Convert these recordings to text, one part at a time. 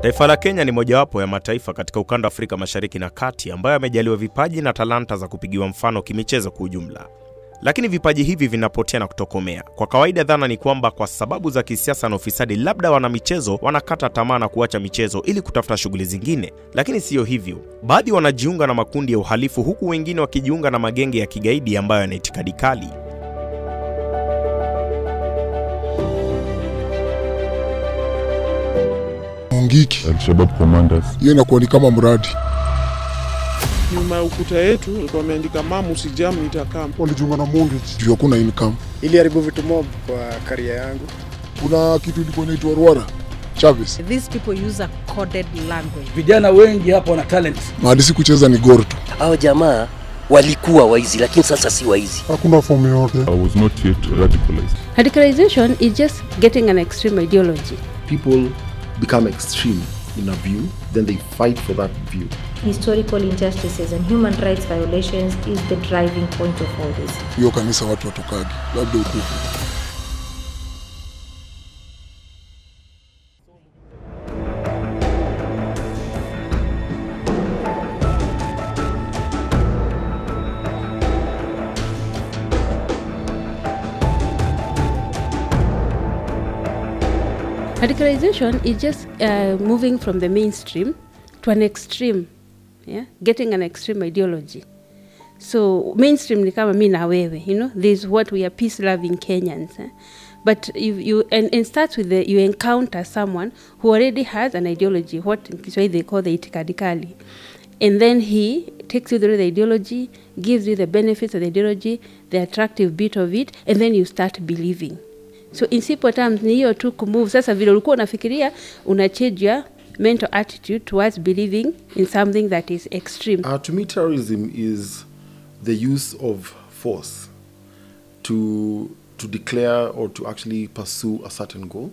Taifa la Kenya ni mojawapo ya mataifa katika ukanda wa Afrika Mashariki na Kati ambayo yamejaliwa vipaji na talanta za kupigiwa mfano kimichezo kwa ujumla. Lakini vipaji hivi vinapotea na kutokomea. Kwa kawaida dhana ni kwamba kwa sababu za kisiasa na ufisadi labda wana michezo wanakata tamaa na kuacha michezo ili kutafuta shughuli zingine. Lakini sio hivyo. Baadhi wanajiunga na makundi ya uhalifu huku wengine wakijiunga na magenge ya kigaidi ambayo yana itikadi kali. Mungiki Al-Shabaab commanders. Yeye inakuwa ni kama mradi. Nyuma ukuta yetu ilikuwa imeandika mamu sijam nitakam. Walijiunga na mortgage. Juu hakuna income. Ili haribu vitu mob kwa career yangu. Kuna kitu ilikuwa inaitwa Rwara. Chavez. These people use a coded language. Vijana wengi hapa wana talent. Mahali si kucheza ni goro tu. Hao jamaa walikuwa waizi lakini sasa si waizi. Hakuna fomu yote. I was not yet radicalized. Radicalization is just getting an extreme ideology. People become extreme in a view, then they fight for that view. Historical injustices and human rights violations is the driving point of all this. Hiyo kanisa watu watokagi, labda ukufu. Radicalization is just moving from the mainstream to an extreme, yeah, getting an extreme ideology. So mainstream ni kama mimi na wewe, you know, this is what we are peace-loving Kenyans. But if you and starts with you encounter someone who already has an ideology, what in Kiswahili they call the itikadi kali, and then he takes you through the ideology, gives you the benefits of the ideology, the attractive bit of it, and then you start believing. So in simple terms, ni hiyo tu kumove. Sasa vile ulikuwa unafikiria, unachange your mental attitude towards believing in something that is extreme. To me, terrorism is the use of force to declare or to actually pursue a certain goal,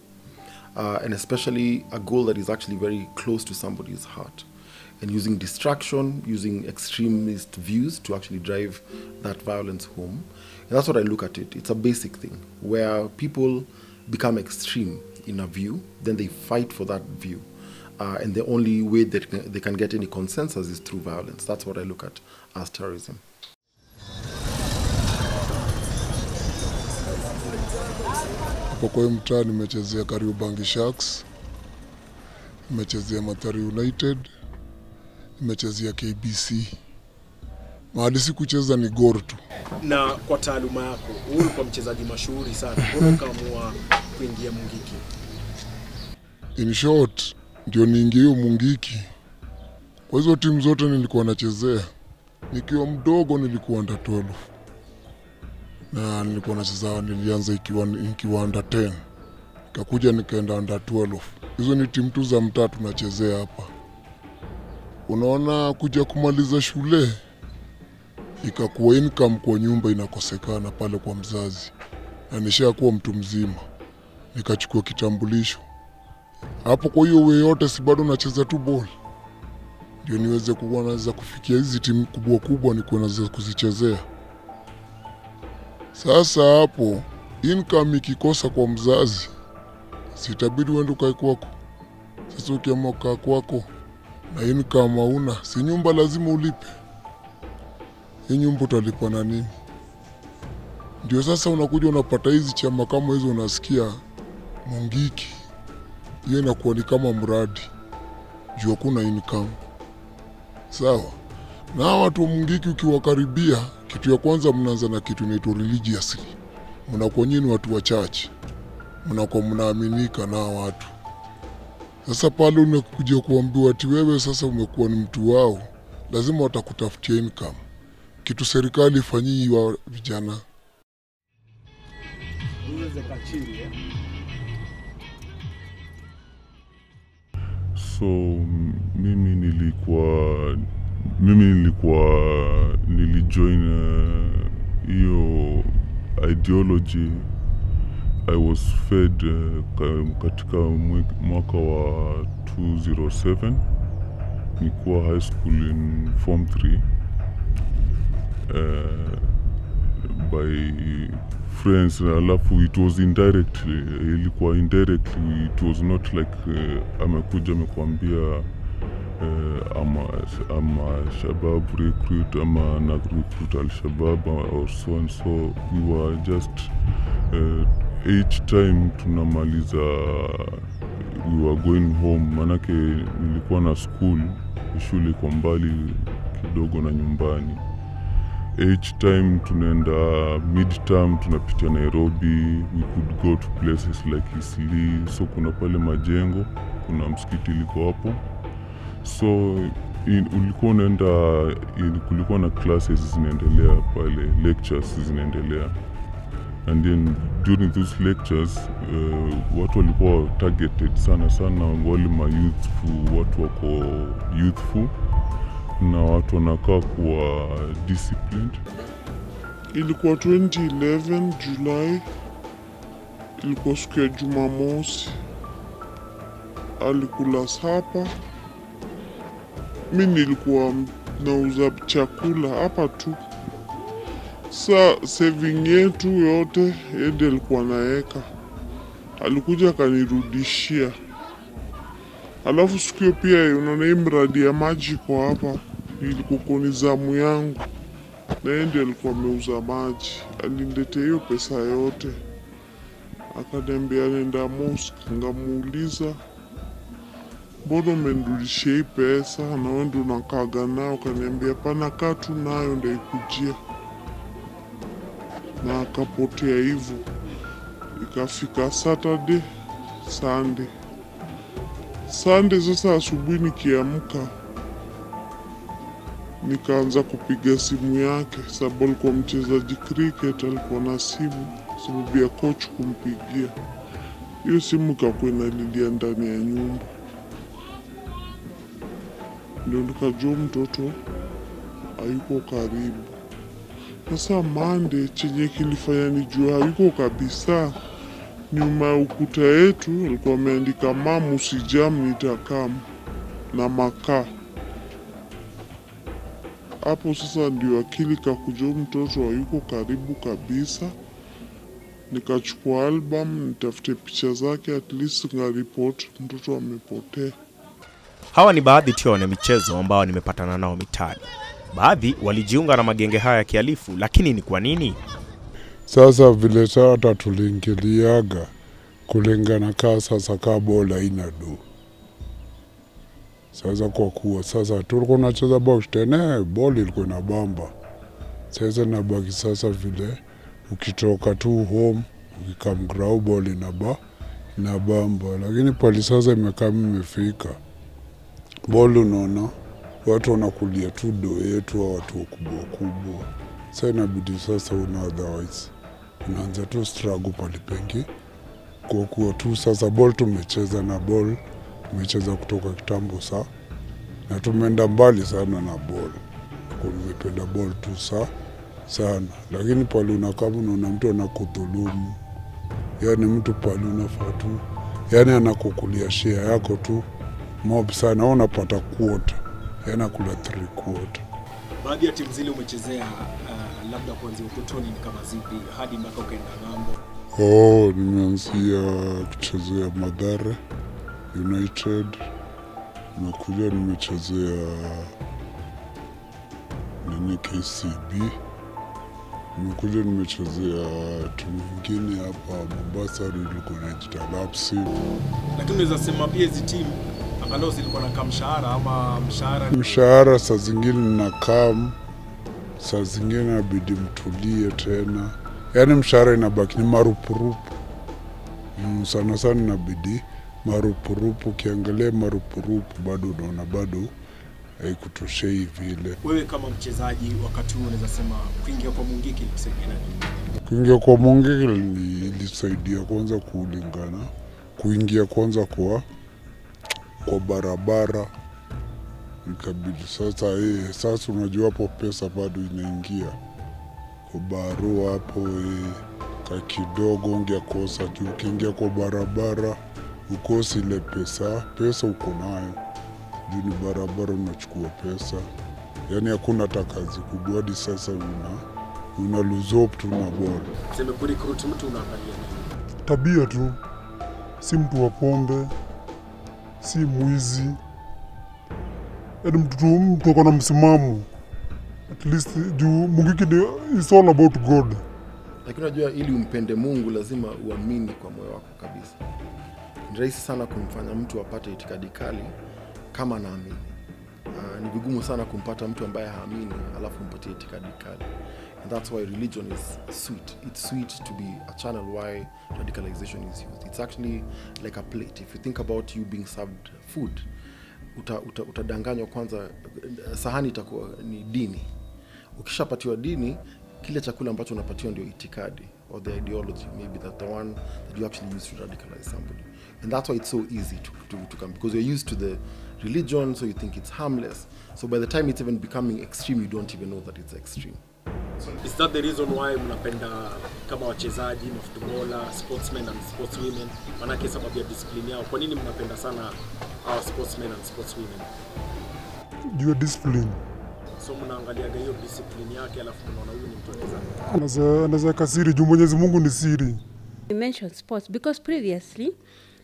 and especially a goal that is actually very close to somebody's heart. And using distraction, using extremist views to actually drive that violence home. And that's what I look at it. It's a basic thing where people become extreme in a view, then they fight for that view. And the only way that they can get any consensus is through violence. That's what I look at as terrorism. Kwa mtaa nimechezea Kariobangi Sharks, nimechezea Mathare United, nimechezea KBC. Mahali si kucheza ni goro tu. Na kwa taaluma yako, wewe ulikuwa mchezaji mashuhuri sana. Mbona ukaamua kuingia Mungiki? In short, ndio niingie hiyo Mungiki. Kwa hizo timu zote nilikuwa nachezea. Nikiwa mdogo nilikuwa under 12. Na nilikuwa nacheza, nilianza ikiwa under 10. Nikakuja nikaenda under 12. Hizo ni timu tu za mtaa tunachezea hapa. Unaona, kuja kumaliza shule ikakuwa income kwa nyumba inakosekana pale kwa mzazi. Na nishakuwa mtu mzima. Nikachukua kitambulisho. Hapo kwa hiyo wewe yote si bado nacheza tu ball. Ndio niweze kuwa naweza kufikia hizi timu kubwa kubwa niko naweza kuzichezea. Sasa hapo income ikikosa kwa mzazi, sitabidi uende ukae kwako. Sasa ukiamua kukaa kwako na income hauna, si nyumba lazima ulipe. Hii nyumba utalipa na nini? Ndio sasa unakuja unapata hizi chama kama hizo unasikia Mungiki. Hiyo inakuwa ni kama mradi. Juu hakuna income. Sawa. Na watu wa Mungiki ukiwakaribia, kitu ya kwanza mnaanza na kitu inaitwa religiously. Mnakuwa nyinyi watu wachache. Mnakuwa mnaaminika na watu. Sasa pale unakuja kuambiwa ati wewe sasa umekuwa ni mtu wao, lazima watakutafutia income. Kitu serikali ifanyii wa vijana. So mimi nilijoin hiyo ideology. I was fed katika mwaka wa 2007. Nilikuwa high school in form 3. by friends, alafu it was indirectly, ilikuwa indirectly, it was not like amekuja amekwambia ama Shabab recruit ama na recruit al-Shabab or so and so. We were just each time tunamaliza we were going home, manake nilikuwa na shule iko mbali kidogo na nyumbani. Each time tunaenda midterm tunapitia Nairobi, we could go to places like Isli, so kuna pale Majengo, kuna msikiti liko hapo. So ulikuwa unaenda, kulikuwa na classes zinaendelea pale, lectures zinaendelea. And then during those lectures, watu walikuwa targeted sana wale ma-youthful, watu wako youthful na watu wanakaa kuwa disciplined. Ilikuwa 2011 July, ilikuwa siku ya Jumamosi. Alikula sapa. Mimi nilikuwa nauza chakula hapa tu. Saving yetu yote yeye alikuwa naeka. Alikuja akanirudishia. Alafu siku hiyo pia unaona hii mradi ya maji kwa hapa. Ilikuwa ni zamu yangu. Na yeye alikuwa ameuza maji. Aliniletea hiyo pesa yote. Akaniambia nenda mosque, ngamuuliza mbona umenirudishia hii pesa na wewe ndio unakaga nao? Kaniambia pana kaa tu nayo ndio ikujia. Na akapotea hivyo. Ikafika Saturday, Sunday sasa asubuhi nikiamka nikaanza kupiga simu yake, sababu alikuwa mchezaji cricket, alikuwa na simu sababu ya coach kumpigia. Hiyo simu ikakuwa inalilia ndani ya nyumba. Ndio nikajua mtoto hayuko karibu. Sasa Monday chenye kilifanya nijua hayuko kabisa, nyuma ya ukuta yetu alikuwa ameandika mama usijam nitakam na makaa. Hapo sasa ndio akili kakujua mtoto hayuko karibu kabisa. Nikachukua album, nitafute picha zake, at least nga report mtoto amepotea. Hawa ni baadhi tu ya michezo ambao nimepatana nao mitaani. Baadhi walijiunga na magenge haya ya kihalifu, lakini ni kwa nini? Sasa vile sasa tuliingiliaga kulingana sasa bola inadu. Sasa kwa kuwa sasa tulikuwa tunacheza box tena, ball ilikuwa inabamba. Sasa nabaki sasa vile ukitoka tu home ukikam ground ball inabamba, lakini pale sasa imekaa imefika ball unaona watu wanakulia tu do yetu, watu kubwa. Sasa inabidi sasa otherwise unaanza tu struggle pale pengi kwa kuwa tu sasa ball tumecheza na ball tumecheza kutoka kitambo saa na tumeenda mbali sana na ball. Nimependa ball tu sana, lakini pale unakama unaona mtu anakudhulumu, yani mtu pale unafaa tu yani anakukulia share yako tu mob sana, unapata quarter, yani akula 3/4. Baadhi ya timu zile umechezea labda kuanzia utotoni ni kama zipi hadi mpaka ukaenda ng'ambo? Nimeanzia kuchezea Mathare United, nimekuja nimechezea KCB, nimekuja nimechezea timu nyingine hapa Mombasa ilikuwa inaitwa Lapsi. Lakini unaweza sema pia hizi timu angalau zilikuwa na mshahara ama mshahara saa zingine na saa zingine inabidi mtulie tena, yani mshahara inabaki ni marupurupu. Sana inabidi marupurupu, ukiangalia marupurupu bado unaona bado haikutoshei vile. Wewe kama mchezaji wakati huu unaweza sema kuingia kwa Mungiki ilisaidia nini? Kuingia kwa Mungiki ilisaidia kwanza kulingana, kuingia kwanza kwa barabara. Nikabidi sasa unajua hapo pesa bado inaingia. Kwa barua hapo kidogo ungekosa tu, ukiingia kwa barabara ukosi ile pesa uko nayo. Juu ni barabara unachukua pesa. Yani hakuna hata kazi kubwa hadi sasa una lose hope tu na ball. Sema kurecruit mtu unaangalia nini? Tabia tu, si mtu wa pombe, si mwizi. Mtu akona msimamo. At least juu Mungu is all about God. Lakini unajua ili umpende Mungu lazima uamini kwa moyo wako kabisa. Ni rahisi sana kumfanya mtu apate itikadi kali kama anaamini. Ni vigumu sana kumpata mtu ambaye haamini alafu umpatie itikadi kali. And that's why religion is sweet. It's sweet to be a channel why radicalization is used. It's actually like a plate. If you think about you being served food, utadanganywa kwanza, sahani itakuwa ni dini. Ukishapatiwa dini, kile chakula ambacho unapatiwa ndio itikadi or the ideology, maybe that the one that you actually use to radicalize somebody. And that's why it's so easy to come, because you're used to the religion, so you think it's harmless. So by the time it's even becoming extreme, you don't even know that it's extreme. So is that the reason why mnapenda kama wachezaji, mafootballer, sportsmen and sportswomen, manake sababu ya discipline yao? Kwa nini mnapenda sana sportsmen and sportswomen? Due discipline. So mnaangalia hiyo discipline yake alafu mnaona huyu ni mtu anaweza kasiri juu Mwenyezi Mungu ni siri. You mentioned sports because previously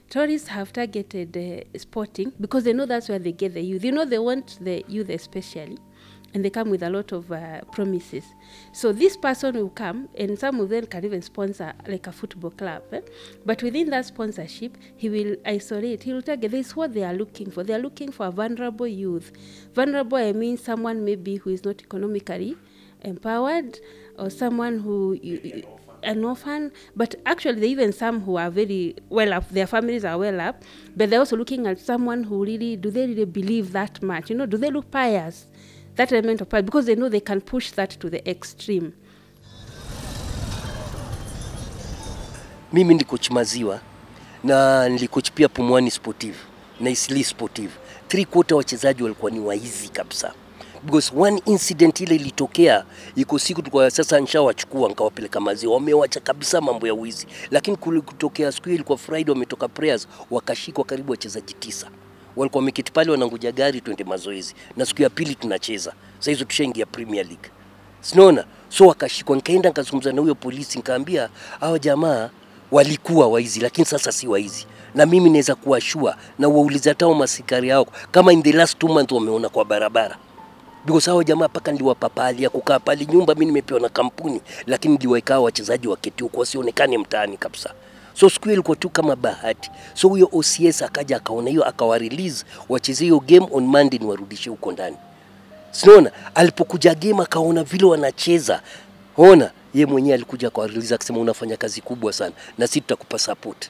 tourists have targeted sporting because they know that's where they get the youth. You know, they want the youth especially, and they come with a lot of promises. So this person will come, and some of them can even sponsor like a football club. But within that sponsorship, he will isolate. He will target. This is what they are looking for. They are looking for a vulnerable youth. Vulnerable, I mean someone maybe who is not economically empowered, or someone who an orphan, but actually there are even some who are very well up, their families are well up, but they're also looking at someone who really, do they really believe that much? You know, do they look pious? That element of pride, because they know they can push that to the extreme. Mimi ni coach Maziwa na nilikoach pia Pumwani Sportive na Isli Sportive. 3/4 wachezaji walikuwa ni waizi kabisa. Because one incident ile ilitokea, iko siku tukwa sasa nishawachukua nikawapeleka Maziwa, wamewacha kabisa mambo ya wizi. Lakini kutokea siku ile ilikuwa Friday, wametoka prayers wakashikwa karibu wachezaji 9. Walikuwa wameketi pale wanangoja gari twende mazoezi. Na siku ya pili tunacheza. Sasa hizo tushaingia Premier League. Sinaona? So wakashikwa, nikaenda nikazungumza na huyo polisi, nikaambia hao jamaa walikuwa waizi lakini sasa si waizi. Na mimi naweza kuwashua na wauliza hata masikari yao kama in the last 2 months wameona kwa barabara. Because hao jamaa paka niliwapa pali ya kukaa pale nyumba, mimi nimepewa na kampuni, lakini niliwaeka wachezaji waketi huko wasionekane mtaani kabisa. So siku ile ilikuwa tu kama bahati. So huyo OCS akaja akaona hiyo akawa release wacheze hiyo game on Monday ni warudishe huko ndani. Sinaona alipokuja game akaona vile wanacheza. Ona yeye mwenyewe alikuja kwa release akisema unafanya kazi kubwa sana na sisi tutakupa support.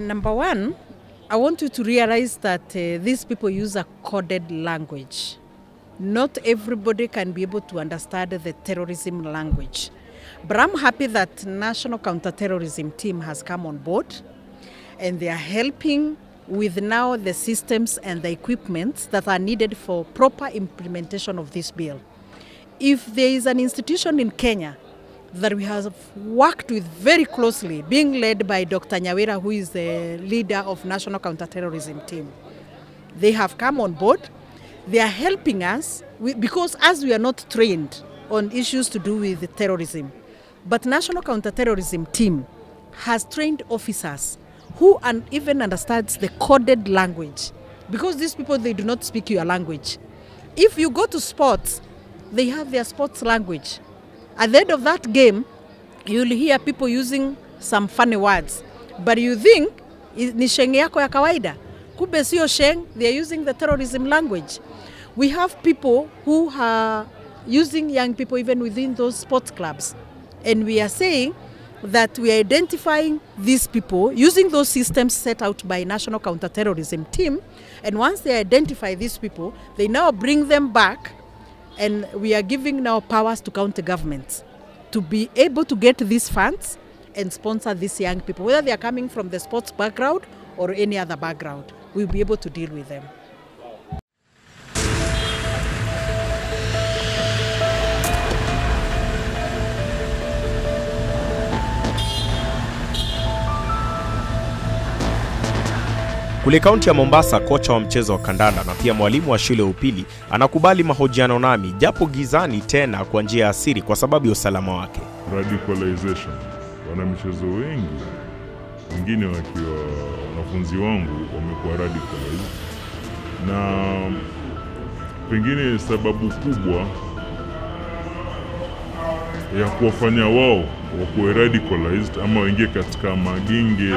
Number one, I want you to realize that these people use a coded language. Not everybody can be able to understand the terrorism language. But I'm happy that National Counterterrorism Team has come on board, and they are helping with now the systems and the equipment that are needed for proper implementation of this bill. If there is an institution in Kenya that we have worked with very closely, being led by Dr. Nyawira, who is the leader of National Counterterrorism Team. They have come on board. They are helping us because as we are not trained on issues to do with terrorism, but National Counterterrorism Team has trained officers who even understands the coded language, because these people, they do not speak your language. If you go to sports, they have their sports language. At the end of that game, you'll hear people using some funny words, but you think ni sheng yako ya kawaida. Kumbe sio sheng, they are using the terrorism language. We have people who are using young people even within those sports clubs, and we are saying that we are identifying these people using those systems set out by National Counterterrorism Team, and once they identify these people, they now bring them back. And we are giving now powers to county governments to be able to get these funds and sponsor these young people, whether they are coming from the sports background or any other background. We'll be able to deal with them. Kule kaunti ya Mombasa, kocha wa mchezo wa kandanda na pia mwalimu wa shule ya upili anakubali mahojiano nami japo gizani, tena kwa njia ya asiri kwa sababu ya usalama wake. Radicalization. Wana michezo wengi, wengine wakiwa wanafunzi wangu wamekuwa radicalized, na pengine sababu kubwa ya kuwafanya wao wakuwe radicalized ama wengie katika magenge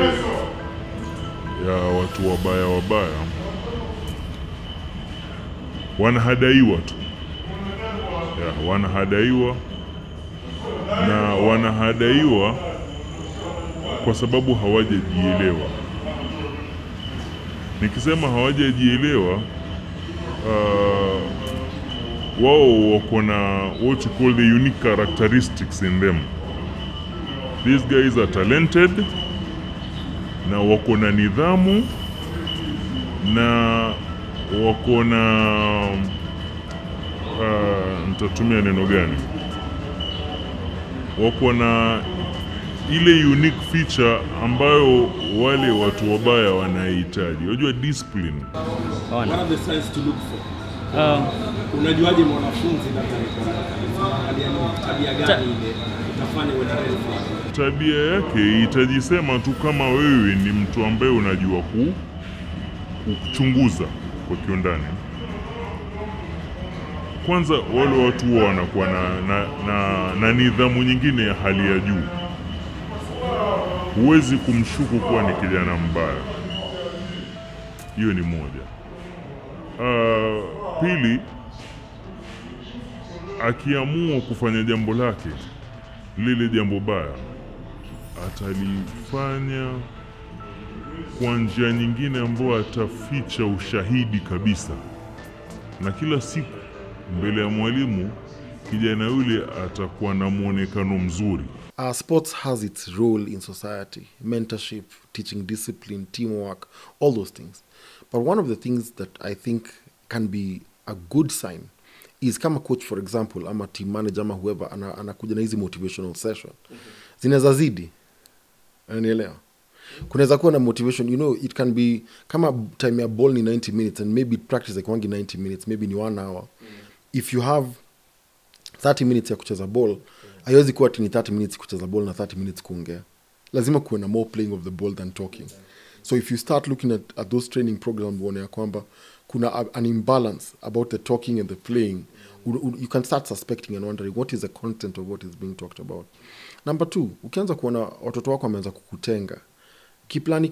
ya watu wabaya, wanahadaiwa tu. Wanahadaiwa, na wanahadaiwa kwa sababu hawajajielewa. Nikisema hawajajielewa, wao wako na what you call the unique characteristics in them. These guys are talented, na wako na nidhamu, na wako na nitatumia neno gani, wako na ile unique feature ambayo wale watu wabaya wanahitaji. Unajua discipline. What are the signs to look for? Unajuaje mwanafunzi tabia gani ile itafanya uwe na red flag? Tabia yake itajisema tu kama wewe ni mtu ambaye unajua kuchunguza kwa kiundani. Kwanza wale watu wanakuwa na nidhamu nyingine ya hali ya juu. Huwezi kumshuku kuwa ni kijana mbaya. Hiyo ni moja. Pili, akiamua kufanya jambo lake, lile jambo baya, atalifanya kwa njia nyingine ambayo ataficha ushahidi kabisa. Na kila siku mbele ya mwalimu, kijana yule atakuwa na muonekano mzuri. Sports has its role in society, mentorship, teaching discipline, teamwork, all those things. But one of the things that I think can be a good sign is kama coach, for example, ama team manager ama whoever, anakuja na hizi motivational session. Zinaweza zidi. Unanielewa? Kunaweza kuwa na motivation, you know, it can be kama time ya ball ni 90 minutes and maybe practice like 90 minutes, maybe ni 1 hour. If you have 30 minutes ya kucheza ball, haiwezi kuwa ni 30 minutes kucheza ball na 30 minutes kuongea. Lazima kuwe na more playing of the ball than talking. So if you start looking at those training programs, uone ya kwamba kuna an imbalance about the talking and the playing, you can start suspecting and wondering what is the content of what is being talked about. Number 2, ukianza kuona watoto wako wameanza kukutenga, kiplani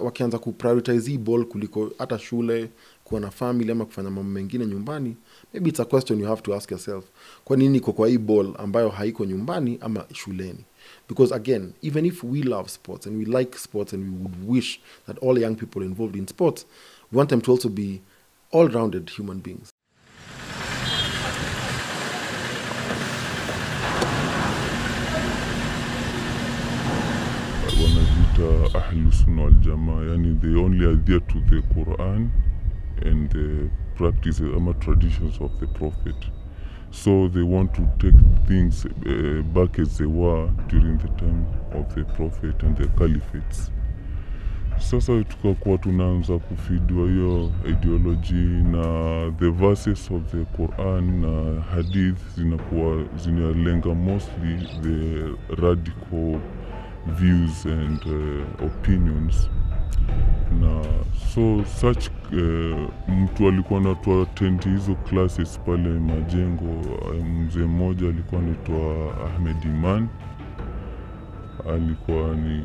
wakianza kuprioritize hii ball kuliko hata shule, kuwa na family ama kufanya mambo mengine nyumbani, maybe it's a question you have to ask yourself. Kwa nini niko kwa hii ball ambayo haiko nyumbani ama shuleni? Because again, even if we love sports and we like sports and we would wish that all young people involved in sports, we want them to also be all-rounded human beings. Wanajiita Ahlus Sunnah wal Jamaa, yani they only adhere to the Quran and the practices and traditions of the Prophet. So they want to take things back as they were during the time of the Prophet and the Caliphates. Sasa tukakuwa tunaanza kufidwa hiyo ideology, na the verses of the Quran na hadith zinalenga mostly the radical views and opinions. Na so such mtu alikuwa anatoa attend hizo classes pale Majengo. Mzee mmoja alikuwa anaitwa Ahmed Iman, alikuwa ni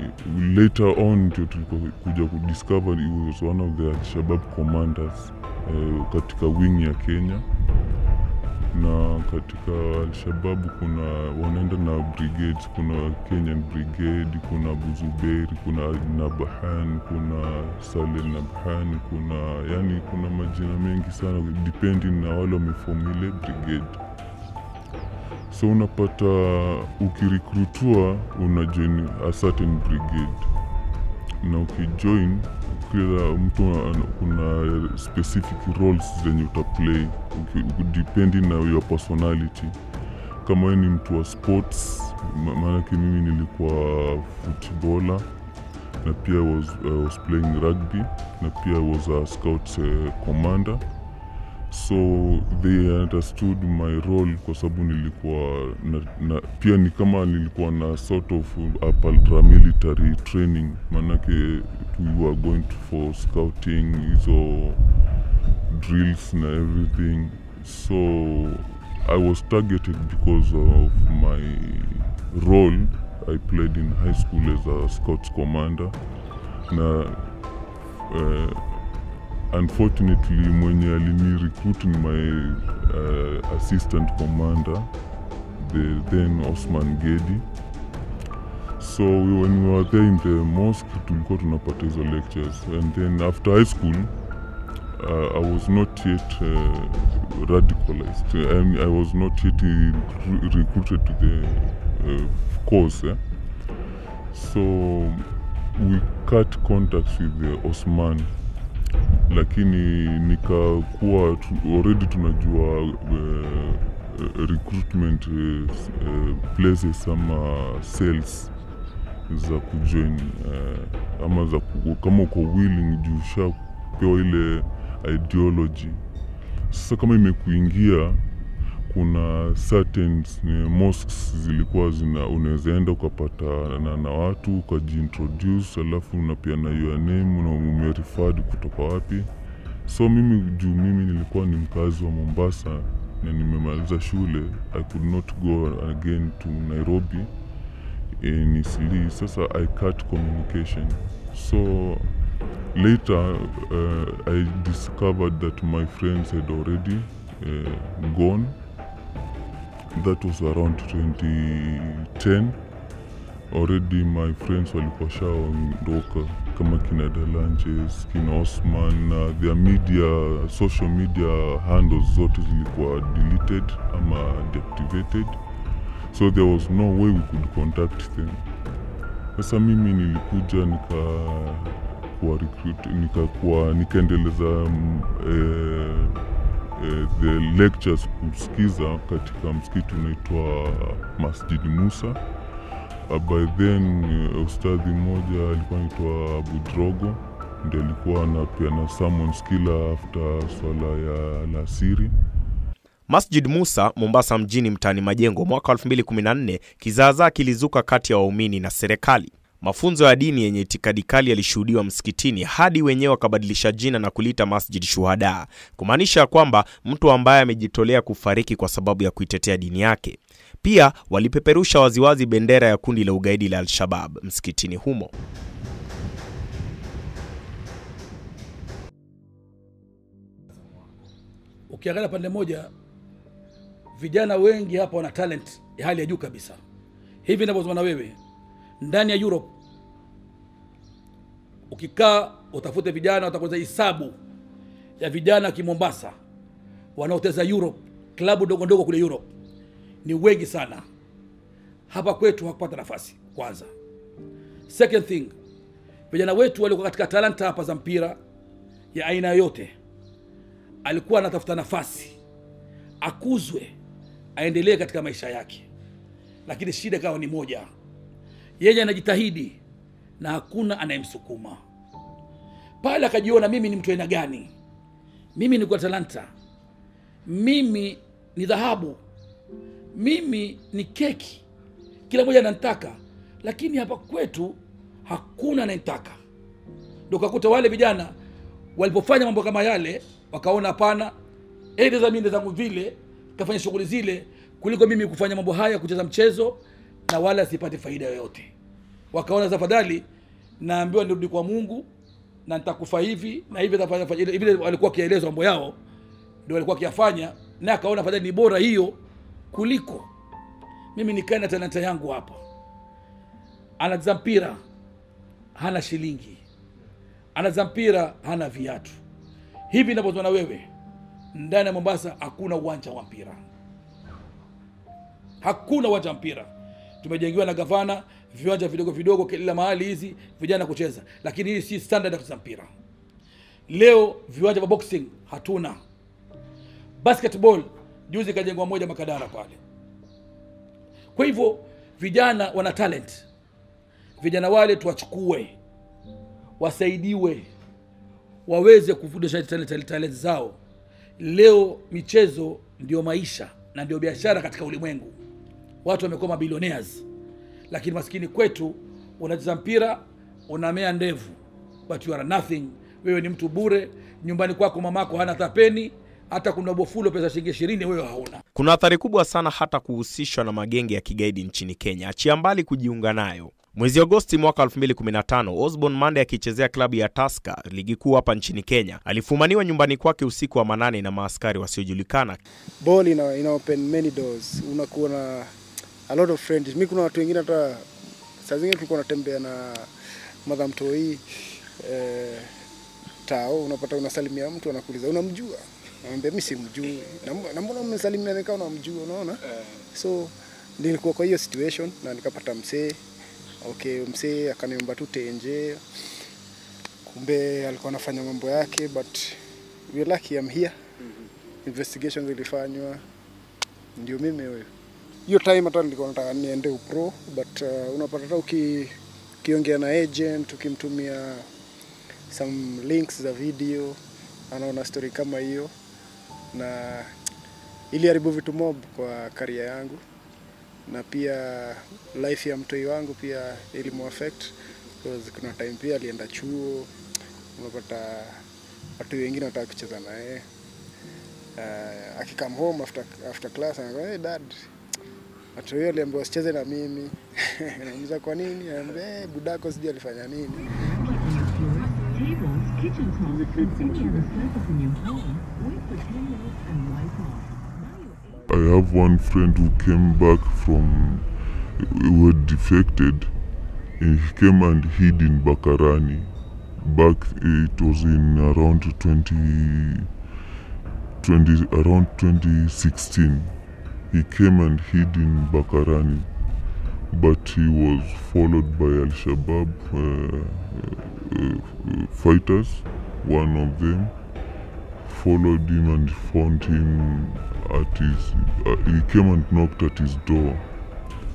later on ndio tulikuja kudiscover he was one of the Al-Shabaab commanders katika wing ya Kenya. Na katika Al-Shabaab kuna wanaenda na brigades, kuna Kenyan brigade, kuna Abu Zubair, kuna Nabhan, kuna Saleh Nabhan, kuna majina mengi sana depending na wale wamefomile brigade. So unapata ukirecruitwa unajoin a certain brigade, na ukijoin kila mtu kuna specific roles zenye utaplay depending na your personality. Kama wewe ni mtu wa sports, maana mimi nilikuwa footballer, na pia I was playing rugby, na pia I was a scouts commander. So they understood my role kwa sababu nilikuwa pia ni kama nilikuwa na sort of a paramilitary training, manake we were going for scouting, hizo drills na everything. So I was targeted because of my role I played in high school as a scouts commander. Na unfortunately mwenye alini recruit ni my assistant commander, the then Osman Gedi. So when we were there in the mosque tulikuwa tunapata hizo lectures, and then after high school I was not yet radicalized, and I was not yet recruited to the course. So we cut contacts with the Osman, lakini nikakuwa already tunajua recruitment places ama cells za kujoin ama za kama uko willing juu ushapewa ile ideology. Sasa kama imekuingia, kuna certain mosques zilikuwa unaweza enda ukapata na watu ukajiintroduce, alafu unapeana your name na umereferred kutoka wapi. So mimi nilikuwa ni mkazi wa Mombasa na nimemaliza shule. I could not go again to Nairobi in Isli. Sasa I cut communication. So later I discovered that my friends had already gone. That was around 2010. Already my friends walikuwa shaondoka kama kina Dalanches, kina Osman, their social media handles zote zilikuwa deleted ama deactivated. So there was no way we could contact them. Sasa mimi nilikuja nikaendeleza the lectures kusikiza katika msikiti unaitwa Masjid Musa. By then ustadhi mmoja alikuwa anaitwa Abu Drogo, ndiye alikuwa anapeana sermons kila after swala ya alasiri. Masjid Musa, Mombasa mjini mtaani Majengo, mwaka 2014 kizaazaa kilizuka kati ya waumini na serikali. Mafunzo ya dini yenye itikadi kali yalishuhudiwa msikitini hadi wenyewe wakabadilisha jina na kulita Masjid Shuhada, kumaanisha kwamba mtu ambaye amejitolea kufariki kwa sababu ya kuitetea dini yake. Pia walipeperusha waziwazi bendera ya kundi la ugaidi la Al-Shabaab msikitini humo. Ukiangalia pande moja, vijana wengi hapa wana talent ya hali ya juu kabisa. Hivi ninavyozungumza na wewe, ndani ya Europe ukikaa utafute vijana, utakoza hesabu ya vijana ki Mombasa wanaoteza Europe, klabu ndogo ndogo kule Europe ni wengi sana. Hapa kwetu hakupata nafasi kwanza. Second thing, vijana wetu walikuwa katika talanta hapa za mpira ya aina yote, alikuwa anatafuta nafasi akuzwe aendelee katika maisha yake, lakini shida kawa ni moja, yeye anajitahidi na hakuna anayemsukuma. Pale akajiona mimi ni mtu aina gani, mimi ni kwa talanta, mimi ni dhahabu, mimi ni keki, kila mmoja ananitaka, lakini hapa kwetu hakuna anayetaka. Ndio kakuta wale vijana walipofanya mambo kama yale wakaona hapana, za mimi zangu vile kafanya shughuli zile kuliko mimi kufanya mambo haya, kucheza mchezo na wala sipate faida yoyote. Wakaona tafadhali naambiwa nirudi kwa Mungu na nitakufa hivi na hivi, tafanya vile walikuwa kieleza mambo yao ndio walikuwa kiafanya, na akaona fadhali ni bora hiyo kuliko mimi nikae na talanta yangu hapa. Anacheza mpira hana shilingi, anacheza mpira hana viatu. Hivi ninapozungumza na wewe, ndani ya Mombasa hakuna uwanja wa mpira, hakuna uwanja wa mpira. Tumejengiwa na gavana viwanja vidogo vidogo kila mahali hizi vijana kucheza, lakini hii si standard ya kucheza mpira. Leo viwanja vya boxing hatuna, basketball juzi kajengwa moja Makadara pale. Kwa hivyo vijana wana talent, vijana wale tuwachukue wasaidiwe waweze kufundisha talent zao. Leo michezo ndio maisha na ndio biashara katika ulimwengu. Watu wamekuwa mabilionaires, lakini maskini kwetu unacheza mpira unamea ndevu, but you are nothing. Wewe ni mtu bure, nyumbani kwako mamako hana tapeni, hata kuna bofulo pesa shilingi 20 wewe hauna. Kuna athari kubwa sana hata kuhusishwa na magenge ya kigaidi nchini Kenya, achia mbali kujiunga nayo. Mwezi Agosti mwaka 2015, Osborne Mande akichezea klabu ya Tusker, ligi kuu hapa nchini Kenya, alifumaniwa nyumbani kwake usiku wa manane na maaskari wasiojulikana. Ball ina open many doors. Unakuwa na a lot of friends. Mimi kuna watu wengine hata saa zingine tulikuwa tunatembea na madam Toi tao, unapata unasalimia mtu anakuuliza unamjua? Anambia mimi simjui. Na mbona umesalimia nikaa unamjua, unaona? So nilikuwa kwa hiyo situation na nikapata msee. Okay, msee akaniomba tu tenje. Kumbe alikuwa anafanya mambo yake, but we are lucky I'm here. Investigations zilifanywa. Ndio mimi huyo. Hiyo time hata nilikuwa nataka niende upro, but unapata hata ukiongea na agent, ukimtumia some links za video, anaona story kama hiyo, na iliharibu vitu mob kwa career yangu, na pia life ya mtoi wangu pia ilimuaffect, because kuna time pia alienda chuo, unapata watu wengine wanataka kucheza naye. Akikam home after class anaambia, hey dad, watu wale aliambiwa sicheze na mimi. Anauliza kwa nini? Anambia budako sijui alifanya nini. I have one friend who came back from, who had defected, and he came and hid in Bakarani. Back, it was in around 2016. He came and hid in Bakarani, but he was followed by Al-Shabaab fighters. One of them followed him and found him at his, he came and knocked at his door,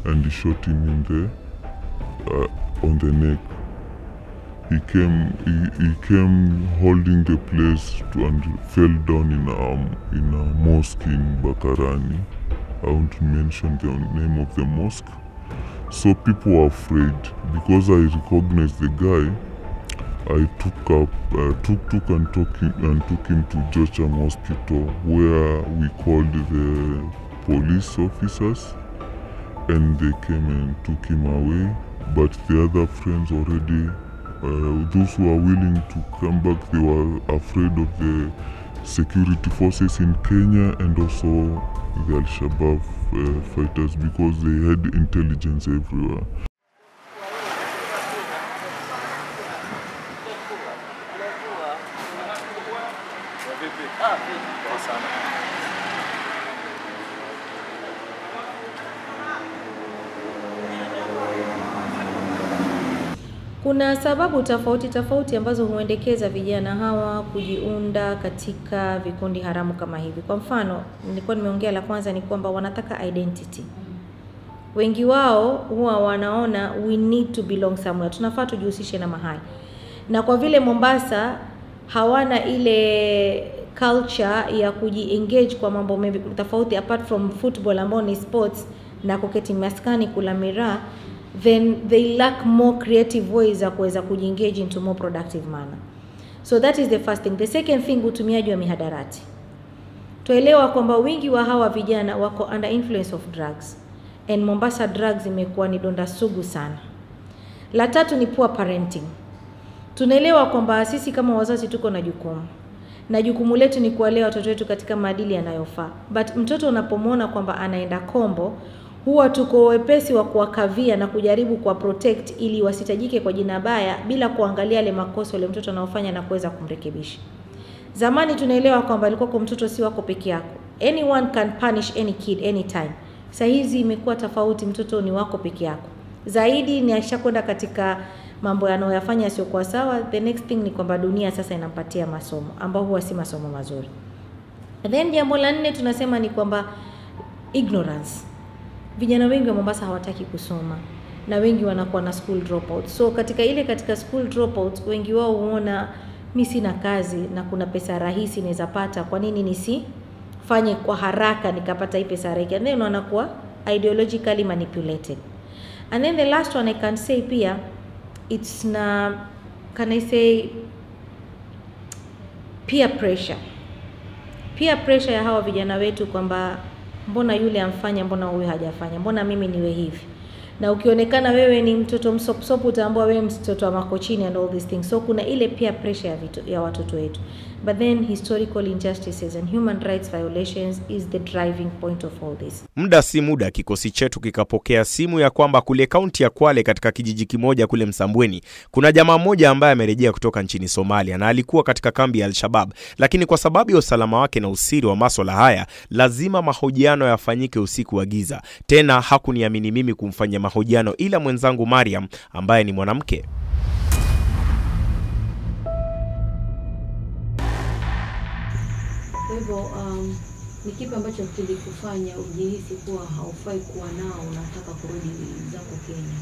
and he shot him in the on the neck. He came holding the place and fell down in a mosque in Bakarani. I want to mention the name of the mosque. So people were afraid. Because I recognized the guy, I took and took him to Jocham Hospital, where we called the police officers, and they came and took him away. But the other friends already, those who are willing to come back, they were afraid of the security forces in Kenya and also the Al-Shabaab fighters, because they had intelligence everywhere. Kuna sababu tofauti ambazo huendekeza vijana hawa kujiunda katika vikundi haramu kama hivi. Kwa mfano, nilikuwa nimeongea la kwanza ni kwamba wanataka identity. Wengi wao huwa wanaona we need to belong somewhere. Tunafaa tujihusishe na mahali. Na kwa vile Mombasa hawana ile culture ya kujiengage kwa mambo tofauti apart from football ambao ni sports na kuketi maskani kula miraa, then they lack more creative ways za kuweza kujiengage into more productive manner. So that is the first thing. The second thing, utumiaji wa mihadarati. Tuelewa kwamba wingi wa hawa vijana wako under influence of drugs, and Mombasa drugs imekuwa ni donda sugu sana. La tatu ni poor parenting. Tunaelewa kwamba sisi kama wazazi tuko na jukumu, na jukumu letu ni kuwalea watoto wetu katika maadili yanayofaa. But mtoto unapomwona kwamba anaenda kombo, huwa tuko wepesi wa kuwakavia na kujaribu kuwa protect ili wasitajike kwa jina baya, bila kuangalia ile makosa ile mtoto anaofanya na kuweza kumrekebisha. Zamani tunaelewa kwamba alikuwa kwa mtoto si wako peke yako. Anyone can punish any kid anytime. Sasa hizi imekuwa tofauti, mtoto ni wako peke yako. Zaidi ni ashakwenda katika mambo yanayoyafanya sio kwa sawa. The next thing ni kwamba dunia sasa inampatia masomo ambao huwa si masomo mazuri. Then jambo la nne tunasema ni kwamba ignorance. Vijana wengi wa Mombasa hawataki kusoma. na wengi wanakuwa na school dropout. So katika school dropout, wengi wao huona mimi sina kazi na kuna pesa rahisi naweza pata, kwa nini nisifanye kwa haraka nikapata hii pesa rahisi? And then wanakuwa ideologically manipulated. And then the last one I can say pia, it's peer pressure. Peer pressure ya hawa vijana wetu kwamba mbona yule amfanya, mbona huyu hajafanya, mbona mimi niwe hivi. Na ukionekana wewe ni mtoto msopsopu, utaambiwa wewe mtoto wa makochini and all these things. So kuna ile peer pressure ya watoto wetu. But then historical injustices and human rights violations is the driving point of all this. Muda si muda kikosi chetu kikapokea simu ya kwamba kule kaunti ya Kwale katika kijiji kimoja kule Msambweni kuna jamaa mmoja ambaye amerejea kutoka nchini Somalia na alikuwa katika kambi ya Al-Shabaab, lakini kwa sababu ya usalama wake na usiri wa masuala haya lazima mahojiano yafanyike usiku wa giza. Tena hakuniamini mimi kumfanyia mahojiano ila mwenzangu Mariam ambaye ni mwanamke. Kwa hivyo ni kipi ambacho kilikufanya ujihisi kuwa haufai kuwa nao, unataka kurudi zako Kenya?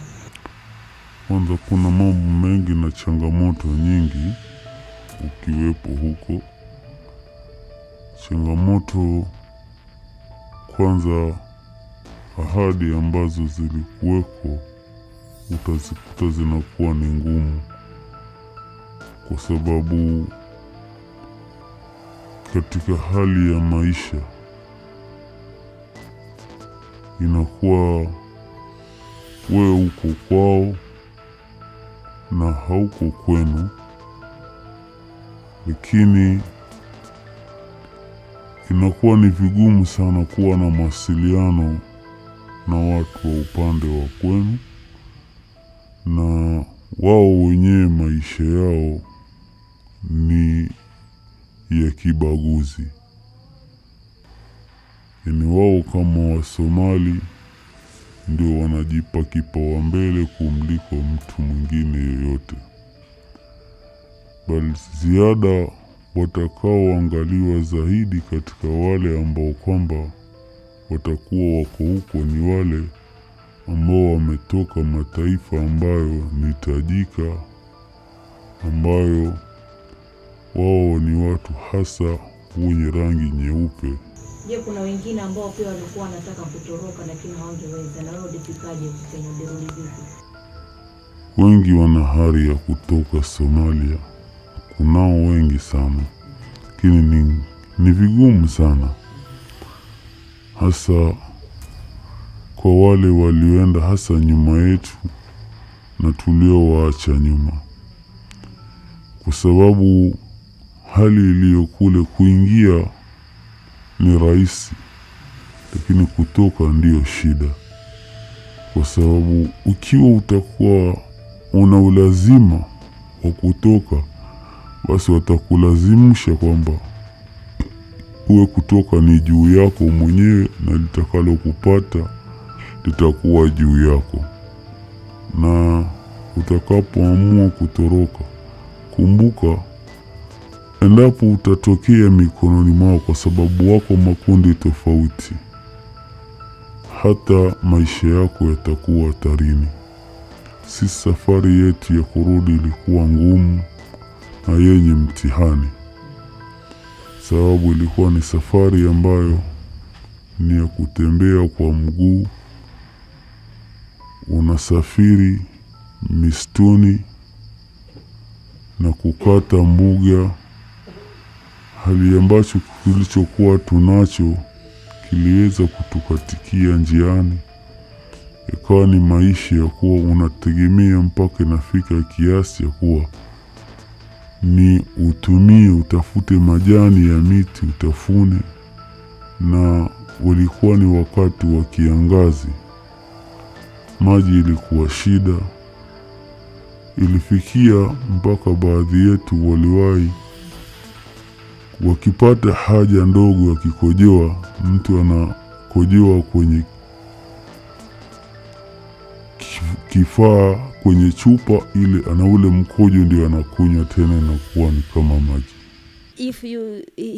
Kwanza kuna mambo mengi na changamoto nyingi ukiwepo huko. Changamoto kwanza, ahadi ambazo zilikuweko utazikuta zinakuwa ni ngumu, kwa sababu katika hali ya maisha inakuwa wewe uko kwao na hauko kwenu, lakini inakuwa ni vigumu sana kuwa na mawasiliano na watu wa upande wa kwenu, na wao wenyewe maisha yao ni ya kibaguzi. Yani wao kama wa Somali ndio wanajipa kipaumbele kumliko mtu mwingine yoyote, bali ziada watakaoangaliwa zaidi katika wale ambao kwamba watakuwa wako huko ni wale ambao wametoka mataifa ambayo ni tajika, ambayo wao ni watu hasa wenye rangi nyeupe. Je, kuna wengine ambao pia walikuwa wanataka kutoroka lakini hawangeweza, na wao ulifikaje kwenye deroli vipi? Wengi wana hari ya kutoka Somalia, kunao wengi sana, lakini ni vigumu sana, hasa kwa wale walioenda hasa nyuma yetu na tuliowaacha nyuma, kwa sababu hali iliyokule kuingia ni rahisi, lakini kutoka ndiyo shida. Kwa sababu ukiwa utakuwa una ulazima wa kutoka, basi watakulazimisha kwamba uwe kutoka ni juu yako mwenyewe, na litakalo kupata litakuwa juu yako. Na utakapoamua kutoroka, kumbuka, endapo utatokea mikononi mwao, kwa sababu wako makundi tofauti, hata maisha yako yatakuwa hatarini. Sisi safari yetu ya kurudi ilikuwa ngumu na yenye mtihani, sababu ilikuwa ni safari ambayo ni ya kutembea kwa mguu, unasafiri mistuni na kukata mbuga, hali ambacho kilichokuwa tunacho kiliweza kutukatikia njiani. Ikawa ni maisha ya kuwa unategemea mpaka inafika kiasi ya kuwa ni utumie, utafute majani ya miti utafune, na ulikuwa ni wakati wa kiangazi, maji ilikuwa shida. Ilifikia mpaka baadhi yetu waliwahi wakipata haja ndogo ya kikojoa, mtu anakojoa kwenye kifaa, kwenye chupa ile, ana ule mkojo ndio anakunywa tena na kuwa ni kama maji. If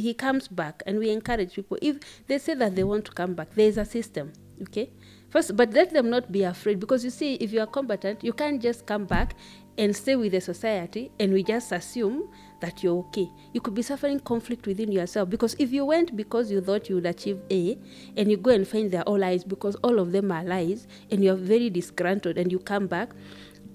he comes back, and we encourage people, if they say that they want to come back, there is a system. Okay? First, but let them not be afraid, because you see, if you are combatant, you can't just come back and stay with the society and we just assume that you're okay. You could be suffering conflict within yourself, because if you went because you thought you would achieve A and you go and find they're all lies because all of them are lies and you're very disgruntled and you come back,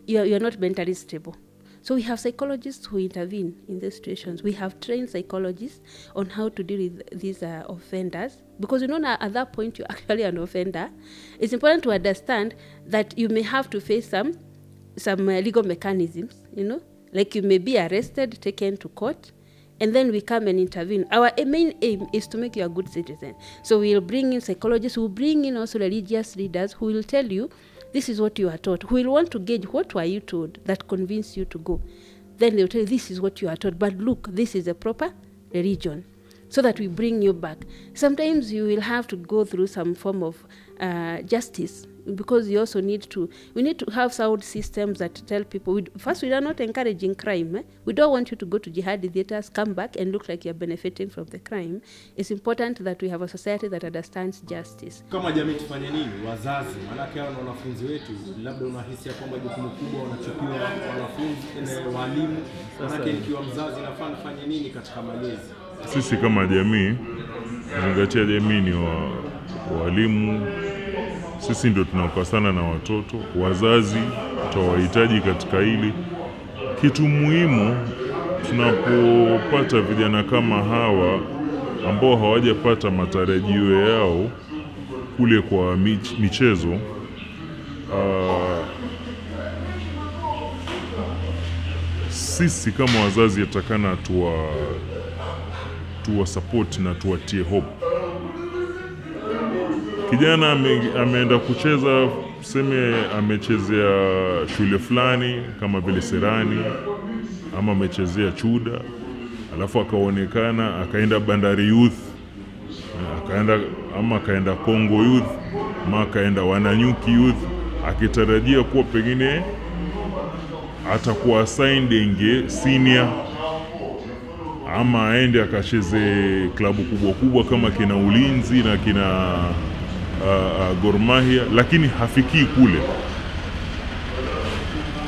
you're not mentally stable. So we have psychologists who intervene in these situations. We have trained psychologists on how to deal with these offenders, because at that point you're actually an offender. It's important to understand that you may have to face some legal mechanisms, like you may be arrested, taken to court, and then we come and intervene. Our main aim is to make you a good citizen. So we'll bring in psychologists, we'll bring in also religious leaders who will tell you, this is what you are taught. Who will want to gauge what were you told that convinced you to go. Then they'll tell you, this is what you are taught, but look, this is a proper religion, so that we bring you back. Sometimes you will have to go through some form of justice, because you also need to have sound systems that tell people, first, we are not encouraging crime. We don't want you to go to jihad theaters, come back and look like you're benefiting from the crime. It's important that we have a society that understands justice. Kama jamii tufanye nini? Wazazi, manake hao na wanafunzi wetu, labda unahisi ya kwamba jukumu kubwa wanachukiwa wanafunzi na walimu, manake nikiwa mzazi nafaa nifanye nini katika malezi? Sisi kama jamii, zingatia jamii ni walimu, sisi ndio tunakosana na watoto, wazazi tutawahitaji katika hili. Kitu muhimu tunapopata vijana kama hawa ambao hawajapata matarajio yao kule kwa michezo, sisi kama wazazi yatakana tuwa support na tuwatie hope. Kijana ameenda kucheza, tuseme amechezea shule fulani kama vile Serani, ama amechezea Chuda, alafu akaonekana akaenda Bandari Youth, akaenda Kongo Youth, ama akaenda Wananyuki Youth, akitarajia kuwa pengine atakuwa assigned senior, ama aende akacheze klabu kubwa kama kina Ulinzi na kina Gor Mahia, lakini hafikii kule.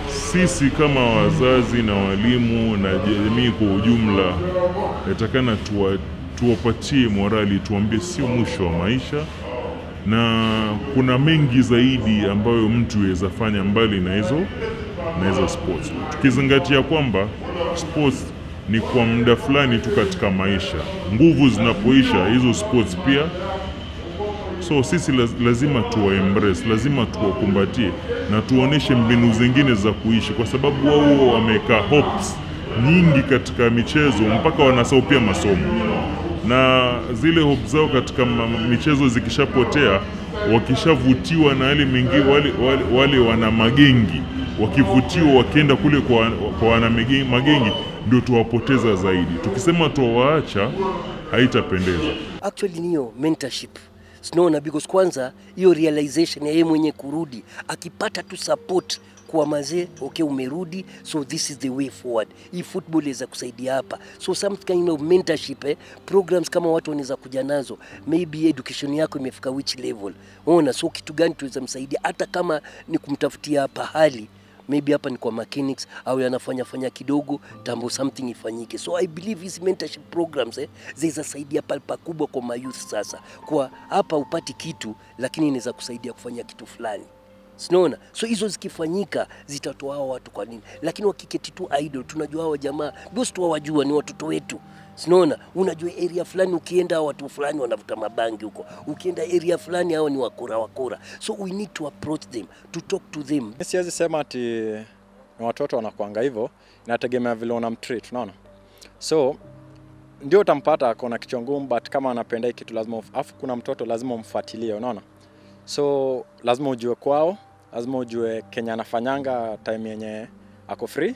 Sisi kama wazazi na walimu na jamii kwa ujumla, yatakana tuwapatie morali, tuambie sio mwisho wa maisha, na kuna mengi zaidi ambayo mtu yaweza fanya mbali na hizo sports. Tukizingatia kwamba sports ni kwa muda fulani tu katika maisha, nguvu zinapoisha hizo sports pia. So sisi lazima tuwa-embrace, lazima tuwakumbatie na tuoneshe mbinu zingine za kuishi, kwa sababu wao wameka hopes nyingi katika michezo mpaka wanasahau pia masomo. Na zile hopes zao katika michezo zikishapotea, wakishavutiwa na wale mengi, wale wana magengi, wakivutiwa wakienda kule kwa wana magengi, ndio tuwapoteza zaidi. Tukisema tuwaacha haitapendeza. Actually niyo mentorship. Sinaona because kwanza hiyo realization ya yeye mwenye kurudi, akipata tu support kwa mazee, okay umerudi, so this is the way forward. Hii football inaweza kusaidia hapa. So some kind of mentorship programs kama watu wanaweza kuja nazo. Maybe education yako imefika which level. Unaona, so kitu gani tuweza msaidia, hata kama ni kumtafutia pahali, maybe hapa ni kwa mechanics au yanafanya kidogo tambo something ifanyike. So I believe these mentorship programs zinaweza saidia pale pakubwa kwa mayouth sasa. Kwa hapa upati kitu lakini inaweza kusaidia kufanya kitu fulani. Sinaona? So hizo zikifanyika zitatoa hao watu kwa nini? Lakini wakiketi tu idle, tunajua hao jamaa, boss tu wajua ni watoto wetu. Sinaona? Unajua area fulani ukienda watu fulani wanavuta mabangi huko. Ukienda area fulani hao ni wakora. So we need to approach them, to talk to them. Siwezi sema ati ni watoto wanakuanga hivyo, inategemea vile unamtreat, unaona? So ndio utampata akona kichwa ngumu, but kama anapenda hiki kitu lazima afu kuna mtoto lazima umfuatilie, unaona? So lazima ujue kwao, lazima ujue Kenya anafanyanga time yenye ako free,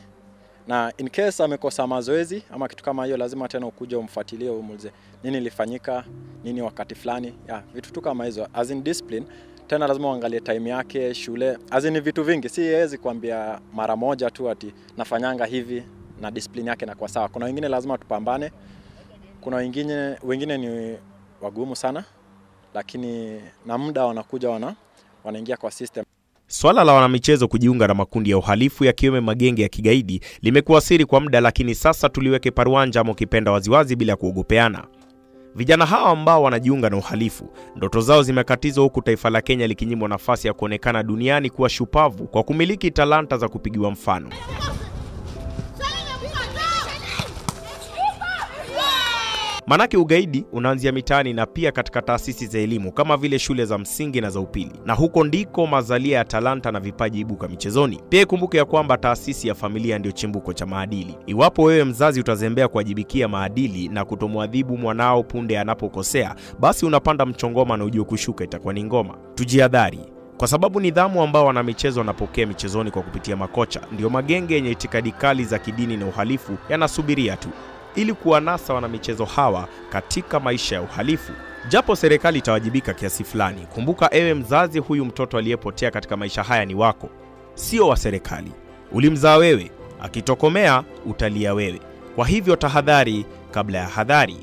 na in case amekosa mazoezi ama kitu kama hiyo, lazima tena ukuje umfuatilie, umuulize nini ilifanyika, nini wakati fulani, vitu tu kama hizo. As in discipline, tena lazima uangalie time yake, shule, as in vitu vingi. Si hezi kuambia mara moja tu ati nafanyanga hivi na discipline yake na kwa sawa. Kuna wengine lazima tupambane, kuna wengine ni wagumu sana, lakini na muda wanakuja wanaingia kwa system. Swala la wanamichezo kujiunga na makundi ya uhalifu yakiwemo magenge ya kigaidi limekuwa siri kwa muda, lakini sasa tuliweke paruanja ama ukipenda waziwazi bila kuogopeana. Vijana hawa ambao wanajiunga na uhalifu, ndoto zao zimekatizwa, huku taifa la Kenya likinyimwa nafasi ya kuonekana duniani kuwa shupavu kwa kumiliki talanta za kupigiwa mfano. Manake ugaidi unaanzia mitaani na pia katika taasisi za elimu kama vile shule za msingi na za upili, na huko ndiko mazalia ya talanta na vipaji ibuka michezoni. Pia kumbuke ya kwamba taasisi ya familia ndio chimbuko cha maadili. Iwapo wewe mzazi utazembea kuwajibikia maadili na kutomwadhibu mwanao punde anapokosea, basi unapanda mchongoma na ujue kushuka itakuwa ni ngoma. Tujihadhari, kwa sababu nidhamu ambao wanamichezo wanapokea michezoni kwa kupitia makocha, ndio magenge yenye itikadi kali za kidini na uhalifu yanasubiria tu ili kuwanasa wanamichezo hawa katika maisha ya uhalifu. Japo serikali itawajibika kiasi fulani, kumbuka ewe mzazi, huyu mtoto aliyepotea katika maisha haya ni wako, sio wa serikali. Ulimzaa wewe, akitokomea utalia wewe. Kwa hivyo tahadhari kabla ya hadhari.